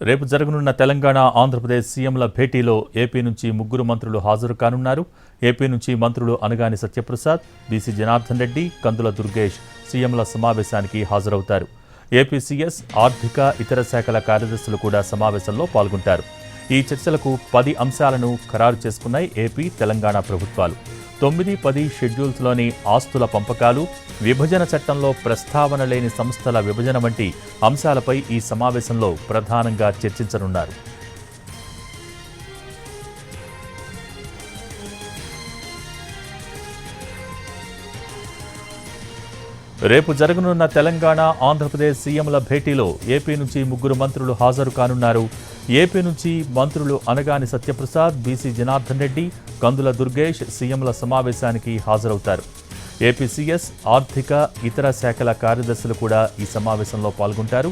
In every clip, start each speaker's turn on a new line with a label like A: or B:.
A: రేపు జరగనున్న తెలంగాణ ఆంధ్రప్రదేశ్ సీఎంల భేటీలో ఏపీ నుంచి ముగ్గురు మంత్రులు హాజరు కానున్నారు. ఏపీ నుంచి మంత్రులు అనగాని సత్యప్రసాద్, బీసీ జనార్దన్ రెడ్డి, కందుల దుర్గేష్ సీఎంల సమావేశానికి హాజరవుతారు. ఏపీ సీఎస్, ఆర్థిక, ఇతర శాఖల కార్యదర్శులు కూడా సమావేశంలో పాల్గొంటారు. ఈ చర్చలకు 10 అంశాలను ఖరారు చేసుకున్నాయి ఏపీ, తెలంగాణ ప్రభుత్వాలు. 9, 10 షెడ్యూల్స్లోని ఆస్తుల పంపకాలు, విభజన చట్టంలో ప్రస్తావన లేని సంస్థల విభజన వంటి అంశాలపై ఈ సమావేశంలో ప్రధానంగా చర్చించనున్నారు. రేపు జరగనున్న తెలంగాణ ఆంధ్రప్రదేశ్ సీఎంల భేటీలో ఏపీ నుంచి ముగ్గురు మంత్రులు హాజరు కానున్నారు. ఏపీ నుంచి మంత్రులు అనగాని సత్యప్రసాద్, బీసీ జనార్దన్ రెడ్డి, కందుల దుర్గేష్ సీఎంల సమావేశానికి హాజరవుతారు. ఏపీ సీఎస్, ఆర్థిక, ఇతర శాఖల కార్యదర్శులు కూడా ఈ సమావేశంలో పాల్గొంటారు.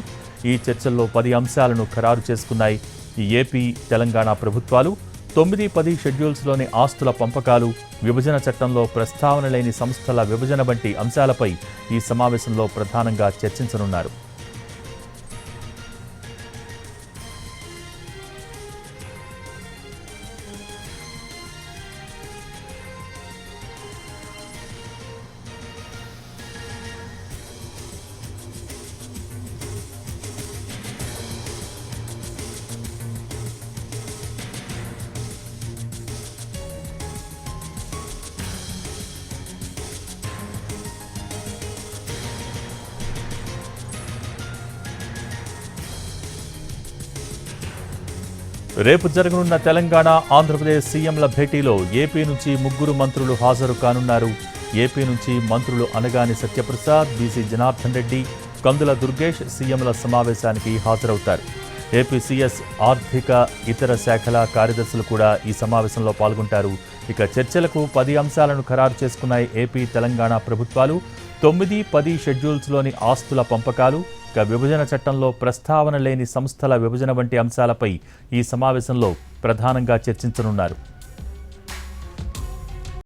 A: ఈ చర్చల్లో 10 అంశాలను ఖరారు చేసుకున్నాయి ఈ ఏపీ, తెలంగాణ ప్రభుత్వాలు. 9, 10 షెడ్యూల్స్లోని ఆస్తుల పంపకాలు, విభజన చట్టంలో ప్రస్తావన లేని సంస్థల విభజన వంటి అంశాలపై ఈ సమావేశంలో ప్రధానంగా చర్చించనున్నారు. రేపు జరగనున్న తెలంగాణ ఆంధ్రప్రదేశ్ సీఎంల భేటీలో ఏపీ నుంచి ముగ్గురు మంత్రులు హాజరు కానున్నారు. ఏపీ నుంచి మంత్రులు అనగాని సత్యప్రసాద్, బీసీ జనార్దన్ రెడ్డి, కందుల దుర్గేష్ సీఎంల సమావేశానికి హాజరవుతారు. ఏపీ సీఎస్, ఆర్థిక, ఇతర శాఖల కార్యదర్శులు కూడా ఈ సమావేశంలో పాల్గొంటారు. ఇక చర్చలకు 10 అంశాలను ఖరారు చేసుకున్నాయి ఏపీ, తెలంగాణ ప్రభుత్వాలు. 9, 10 షెడ్యూల్స్లోని ఆస్తుల పంపకాలు, ఇక విభజన చట్టంలో ప్రస్తావన లేని సంస్థల విభజన వంటి అంశాలపై ఈ సమావేశంలో ప్రధానంగా చర్చించనున్నారు.